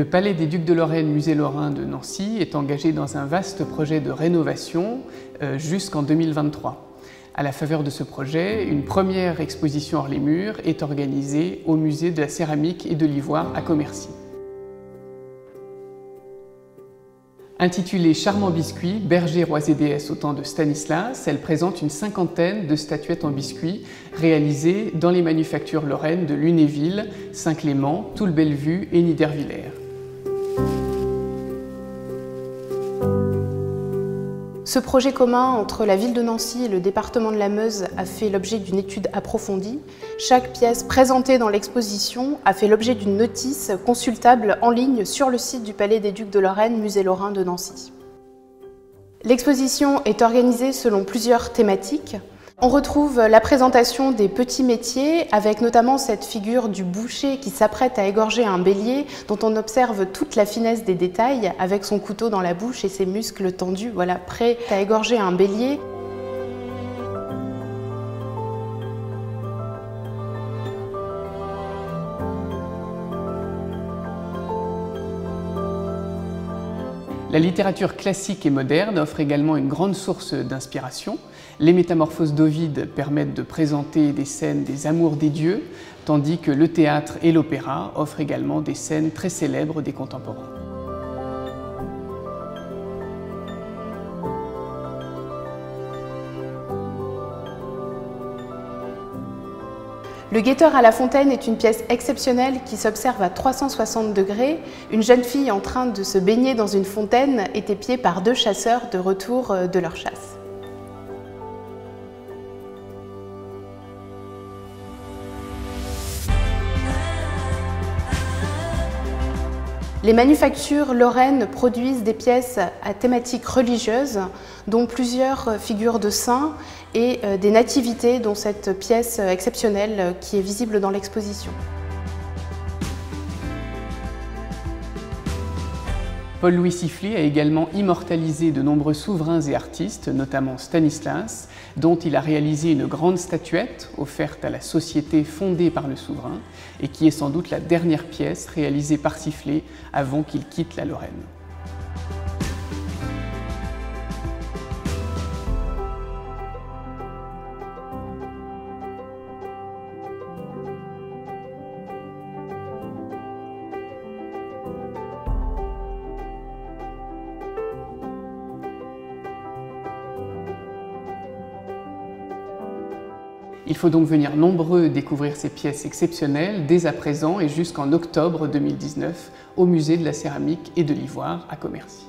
Le Palais des Ducs de Lorraine, musée lorrain de Nancy, est engagé dans un vaste projet de rénovation jusqu'en 2023. À la faveur de ce projet, une première exposition hors les murs est organisée au musée de la céramique et de l'ivoire à Commercy. Intitulée Charmant biscuit, berger, rois et déesses au temps de Stanislas, elle présente une cinquantaine de statuettes en biscuit réalisées dans les manufactures lorraines de Lunéville, Saint-Clément, Toul-Bellevue et Niederwiller. Ce projet commun entre la ville de Nancy et le département de la Meuse a fait l'objet d'une étude approfondie. Chaque pièce présentée dans l'exposition a fait l'objet d'une notice consultable en ligne sur le site du Palais des Ducs de Lorraine, musée lorrain de Nancy. L'exposition est organisée selon plusieurs thématiques. On retrouve la présentation des petits métiers, avec notamment cette figure du boucher qui s'apprête à égorger un bélier, dont on observe toute la finesse des détails, avec son couteau dans la bouche et ses muscles tendus, voilà, prêt à égorger un bélier. La littérature classique et moderne offre également une grande source d'inspiration. Les métamorphoses d'Ovide permettent de présenter des scènes des amours des dieux, tandis que le théâtre et l'opéra offrent également des scènes très célèbres des contemporains. Le guetteur à la fontaine est une pièce exceptionnelle qui s'observe à 360 degrés. Une jeune fille en train de se baigner dans une fontaine est épiée par deux chasseurs de retour de leur chasse. Les manufactures lorraines produisent des pièces à thématique religieuse, dont plusieurs figures de saints et des nativités, dont cette pièce exceptionnelle qui est visible dans l'exposition. Paul-Louis Sifflé a également immortalisé de nombreux souverains et artistes, notamment Stanislas, dont il a réalisé une grande statuette offerte à la société fondée par le souverain et qui est sans doute la dernière pièce réalisée par Sifflé avant qu'il quitte la Lorraine. Il faut donc venir nombreux découvrir ces pièces exceptionnelles dès à présent et jusqu'en octobre 2019 au musée de la céramique et de l'ivoire à Commercy.